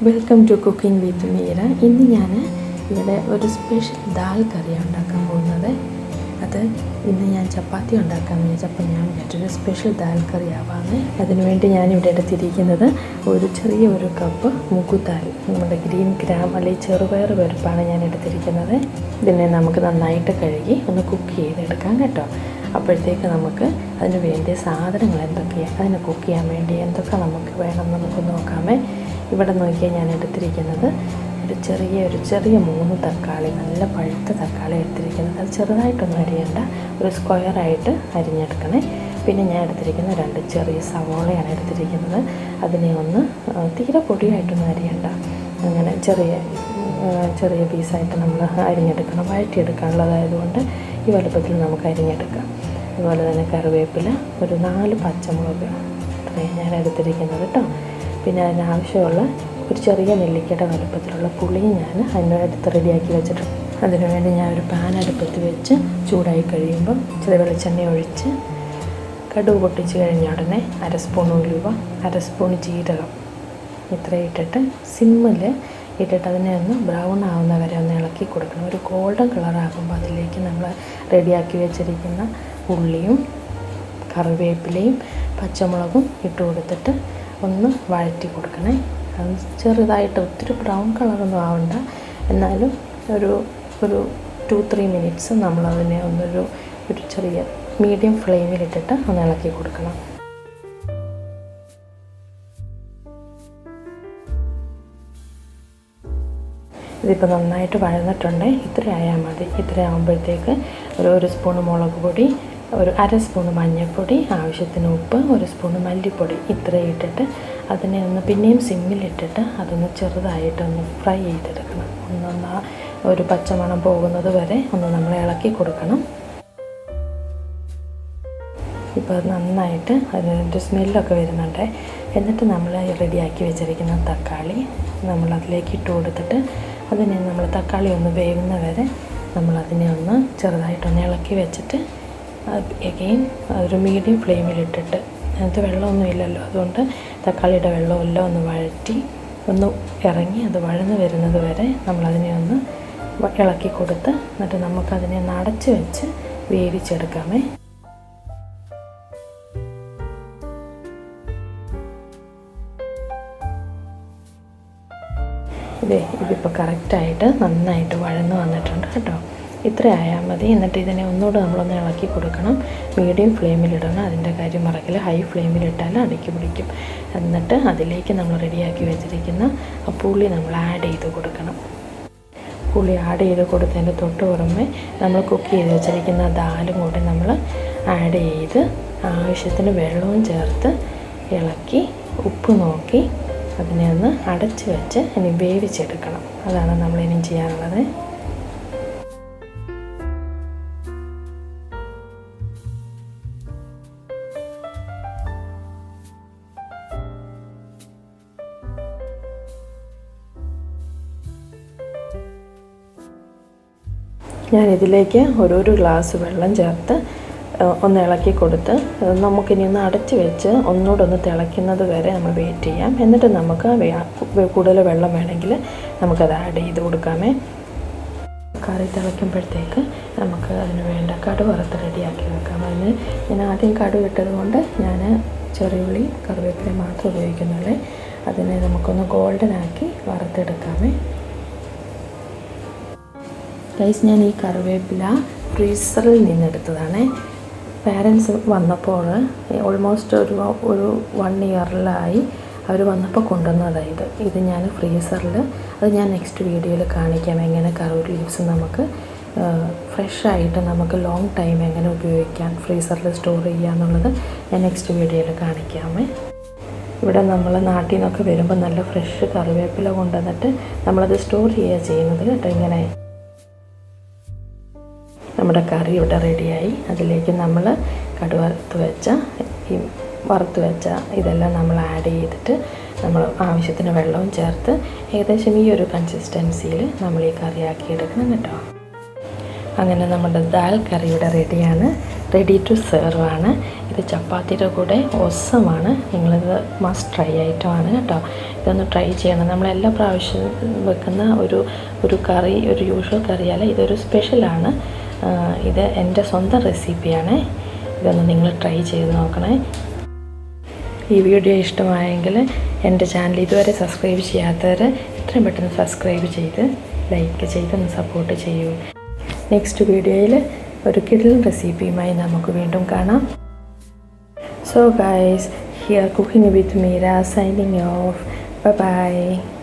Welcome to cooking with Meera. ഇന്ന് ഞാൻ ഇവിടെ ഒരു സ്പെഷ്യൽ ദാൽ കറിയാണ് ഉണ്ടാക്കാൻ പോകുന്നത്. അത് ഇന്ന് ഞാൻ ചപ്പാത്തി ഉണ്ടാക്കാമെന്ന് വിചാരിച്ചപ്പോൾ ഞാൻ വിചാരിച്ചൊരു സ്പെഷ്യൽ ദാൽ കറി ആവാമെന്ന്. അതിനുവേണ്ടി ഞാനിവിടെ എടുത്തിരിക്കുന്നത് ഒരു ചെറിയ കപ്പ് മുഗുദാൽ, നമ്മുടെ ഗ്രീൻ ഗ്രാം അല്ലെങ്കിൽ ചെറുപയർ പരിപ്പാണ് ഞാൻ എടുത്തിരിക്കുന്നത്. ഇതിനെ നമുക്ക് നന്നായിട്ട് കഴുകി ഒന്ന് കുക്ക് ചെയ്തെടുക്കാം കേട്ടോ. അപ്പോഴത്തേക്ക് നമുക്ക് അതിന് വേണ്ടിയ സാധനങ്ങൾ എന്തൊക്കെയാണ്, അതിനെ കുക്ക് ചെയ്യാൻ വേണ്ടി എന്തൊക്കെ നമുക്ക് വേണം നമുക്ക് നോക്കാമേ. ഇവിടെ നോക്കിയാൽ ഞാൻ എടുത്തിരിക്കുന്നത് ഒരു ചെറിയ 3 തക്കാളി, നല്ല പഴുത്ത തക്കാളി എടുത്തിരിക്കുന്നത്. അത് ചെറുതായിട്ടൊന്നും അരിയണ്ട, ഒരു സ്ക്വയറായിട്ട് അരിഞ്ഞെടുക്കണേ. പിന്നെ ഞാൻ എടുത്തിരിക്കുന്ന 2 ചെറിയ സവോളയാണ് എടുത്തിരിക്കുന്നത്. അതിനെ ഒന്ന് തീരെ പൊടിയായിട്ടൊന്നും അരിയണ്ട, അങ്ങനെ ചെറിയ പീസായിട്ട് നമ്മൾ അരിഞ്ഞെടുക്കണം. വഴറ്റിയെടുക്കാനുള്ളതായതുകൊണ്ട് ഈ വലുപ്പത്തിൽ നമുക്ക് അരിഞ്ഞെടുക്കാം. അതുപോലെ തന്നെ കറിവേപ്പില, ഒരു 4 പച്ചമുളക്, അത്രയും ഞാൻ എടുത്തിരിക്കുന്നത് കേട്ടോ. പിന്നെ അതിനാവശ്യമുള്ള ഒരു ചെറിയ നെല്ലിക്കയുടെ വലുപ്പത്തിലുള്ള പുളിയും ഞാൻ അതിനടുത്ത് റെഡിയാക്കി വെച്ചിട്ടുണ്ട്. അതിനുവേണ്ടി ഞാൻ ഒരു പാൻ അടുപ്പത്ത് വെച്ച് ചൂടായി കഴിയുമ്പം ചെറിയ വെളിച്ചെണ്ണ ഒഴിച്ച് കടുക് പൊട്ടിച്ച് കഴിഞ്ഞ ഉടനെ 1 സ്പൂൺ ഉലുവ, 1 സ്പൂൺ ജീരകം ഇത്രയും ഇട്ടിട്ട് സിമ്മിൽ ഇട്ടിട്ട് അതിനെ ഒന്ന് ബ്രൗൺ ആവുന്ന വരെ ഒന്ന് ഇളക്കി കൊടുക്കണം. ഒരു ഗോൾഡൻ കളറാകുമ്പോൾ അതിലേക്ക് നമ്മൾ റെഡിയാക്കി വെച്ചിരിക്കുന്ന ഉള്ളിയും കറിവേപ്പിലയും പച്ചമുളകും ഇട്ട് കൊടുത്തിട്ട് ഒന്ന് വഴറ്റി കൊടുക്കണേ. അത് ചെറുതായിട്ട്, ഒത്തിരി ബ്രൗൺ കളറൊന്നും ആവണ്ട, എന്നാലും ഒരു 2-3 മിനിറ്റ്സ് നമ്മളതിനെ ഒരു ചെറിയ മീഡിയം ഫ്ലെയിമിലിട്ടിട്ട് ഒന്ന് ഇളക്കി കൊടുക്കണം. ഇതിപ്പോൾ നന്നായിട്ട് വഴന്നിട്ടുണ്ട്. ഇത്രയായാൽ മതി. ഇത്രയാകുമ്പോഴത്തേക്ക് ഒരു സ്പൂൺ മുളക് പൊടി, ഒരു 1/2 സ്പൂൺ മഞ്ഞൾപ്പൊടി, ആവശ്യത്തിന് ഉപ്പ്, 1 സ്പൂൺ മല്ലിപ്പൊടി ഇത്രയും ഇട്ടിട്ട് അതിനെ ഒന്ന് പിന്നെയും സിമ്മിലിട്ടിട്ട് അതൊന്ന് ചെറുതായിട്ടൊന്ന് ഫ്രൈ ചെയ്തെടുക്കണം. ഒരു പച്ചമണം പോകുന്നത് വരെ ഒന്ന് നമ്മൾ ഇളക്കി കൊടുക്കണം. ഇപ്പോൾ അത് നന്നായിട്ട് അതിൻ്റെ സ്മെല്ലൊക്കെ വരുന്നുണ്ട്. എന്നിട്ട് നമ്മൾ റെഡിയാക്കി വെച്ചിരിക്കുന്ന തക്കാളി നമ്മളതിലേക്ക് ഇട്ട് കൊടുത്തിട്ട് അതിനെ നമ്മൾ തക്കാളി ഒന്ന് വേവുന്ന വരെ നമ്മളതിനെ ഒന്ന് ചെറുതായിട്ടൊന്ന് ഇളക്കി വെച്ചിട്ട് എഗെയിൻ ഒരു മീഡിയം ഫ്ലെയിമിലിട്ടിട്ട്, അതിനകത്ത് വെള്ളമൊന്നും ഇല്ലല്ലോ, അതുകൊണ്ട് തക്കാളിയുടെ വെള്ളമെല്ലാം ഒന്ന് വഴറ്റി ഒന്ന് ഇറങ്ങി അത് വഴന്ന് വരുന്നത് വരെ നമ്മളതിനെ ഒന്ന് ഇളക്കി കൊടുത്ത് എന്നിട്ട് നമുക്കതിനെ ഒന്ന് അടച്ച് വെച്ച് വേവിച്ചെടുക്കാമേ. ഇതിപ്പോൾ കറക്റ്റായിട്ട് നന്നായിട്ട് വഴന്ന് വന്നിട്ടുണ്ട് കേട്ടോ. ഇത്ര ആയാൽ മതി. എന്നിട്ട് ഇതിനെ ഒന്നുകൂടെ നമ്മളൊന്ന് ഇളക്കി കൊടുക്കണം. മീഡിയം ഫ്ലെയിമിലിടണം, അതിൻ്റെ കാര്യം മറക്കില്ല. ഹൈ ഫ്ലെയിമിലിട്ടാൽ അടുക്കി പിടിക്കും. എന്നിട്ട് അതിലേക്ക് നമ്മൾ റെഡിയാക്കി വെച്ചിരിക്കുന്ന ആ പുളി നമ്മൾ ആഡ് ചെയ്ത് കൊടുക്കണം. പുളി ആഡ് ചെയ്ത് കൊടുത്തതിൻ്റെ തൊട്ട് പുറമെ നമ്മൾ കുക്ക് ചെയ്ത് വെച്ചിരിക്കുന്ന ദാലും കൂടി നമ്മൾ ആഡ് ചെയ്ത് ആവശ്യത്തിന് വെള്ളവും ചേർത്ത് ഇളക്കി ഉപ്പ് നോക്കി അതിനെ ഒന്ന് അടച്ച് വെച്ച് ഇനി വേവിച്ചെടുക്കണം. അതാണ് നമ്മളിനി ചെയ്യാനുള്ളത്. ഞാനിതിലേക്ക് ഒരു ഗ്ലാസ് വെള്ളം ചേർത്ത് ഒന്ന് ഇളക്കി കൊടുത്ത് നമുക്കിനി ഒന്ന് അടച്ച് വെച്ച് ഒന്നുകൂടെ ഒന്ന് തിളയ്ക്കുന്നത് വരെ നമ്മൾ വെയിറ്റ് ചെയ്യാം. എന്നിട്ട് നമുക്ക് കൂടുതൽ വെള്ളം വേണമെങ്കിൽ നമുക്കത് ആഡ് ചെയ്ത് കൊടുക്കാമേ. കറി തിളയ്ക്കുമ്പോഴത്തേക്ക് നമുക്ക് അതിന് വേണ്ട കടുക് വറുത്ത് റെഡിയാക്കി വെക്കാം. അതിന് ഞാൻ ആദ്യം കടുക് ഇട്ടത് കൊണ്ട് ഞാൻ ചെറിയുള്ളി കറിവേപ്പില മാത്രം ഉപയോഗിക്കുന്നുള്ളൂ. അതിനെ നമുക്കൊന്ന് ഗോൾഡനാക്കി വറുത്തെടുക്കാമേ. ഗൈസ്, ഞാൻ ഈ കറിവേപ്പില ഫ്രീസറിൽ നിന്നെടുത്തതാണ്. പാരൻസ് വന്നപ്പോൾ ഓൾമോസ്റ്റ് ഒരു 1 ഇയറിലായി അവർ വന്നപ്പോൾ കൊണ്ടുവന്നതാണ് ഇത് ഞാൻ ഫ്രീസറിൽ, അത് ഞാൻ നെക്സ്റ്റ് വീഡിയോയിൽ കാണിക്കാം. എങ്ങനെ കറി ലീവ്സ് നമുക്ക് ഫ്രഷായിട്ട് നമുക്ക് ലോങ് ടൈം എങ്ങനെ ഉപയോഗിക്കാം, ഫ്രീസറിൽ സ്റ്റോർ ചെയ്യുക എന്നുള്ളത് ഞാൻ നെക്സ്റ്റ് വീഡിയോയിൽ കാണിക്കാമേ. ഇവിടെ നമ്മൾ നാട്ടിൽ നിന്നൊക്കെ വരുമ്പോൾ നല്ല ഫ്രഷ് കറിവേപ്പില കൊണ്ടുവന്നിട്ട് നമ്മളത് സ്റ്റോർ ചെയ്യുക ചെയ്യുന്നത് കേട്ടോ. ഇങ്ങനെ നമ്മുടെ കറി ഇവിടെ റെഡിയായി. അതിലേക്ക് നമ്മൾ വറുത്ത് വെച്ച ഇതെല്ലാം നമ്മൾ ആഡ് ചെയ്തിട്ട് നമ്മൾ ആവശ്യത്തിന് വെള്ളവും ചേർത്ത് ഏകദേശം ഈ ഒരു കൺസിസ്റ്റൻസിയിൽ നമ്മൾ ഈ കറിയാക്കി എടുക്കണം കേട്ടോ. അങ്ങനെ നമ്മുടെ ദാൽ കറി ഇവിടെ റെഡിയാണ്. റെഡി ടു സെർവ് ആണ്. ഇത് ചപ്പാത്തിയുടെ കൂടെ ഒസമാണ്. നിങ്ങളിത് മസ്റ്റ് ട്രൈ ആയിട്ടാണ് കേട്ടോ. ഇതൊന്ന് ട്രൈ ചെയ്യണം. നമ്മളെല്ലാ പ്രാവശ്യവും വെക്കുന്ന ഒരു കറി, ഒരു യൂഷ്വൽ കറിയല്ല, ഇതൊരു സ്പെഷ്യലാണ്. ഇത് എൻ്റെ സ്വന്തം റെസിപ്പിയാണ്. ഇതൊന്ന് നിങ്ങൾ ട്രൈ ചെയ്ത് നോക്കണേ. ഈ വീഡിയോ ഇഷ്ടമായെങ്കിൽ എൻ്റെ ചാനൽ ഇതുവരെ സബ്സ്ക്രൈബ് ചെയ്യാത്തവർ എത്രയും പെട്ടെന്ന് സബ്സ്ക്രൈബ് ചെയ്ത് ലൈക്ക് ചെയ്തൊന്ന് സപ്പോർട്ട് ചെയ്യൂ. നെക്സ്റ്റ് വീഡിയോയിൽ ഒരു കിടിലൻ റെസിപ്പിയുമായി നമുക്ക് വീണ്ടും കാണാം. So guys, here cooking with Meera signing off. Bye bye.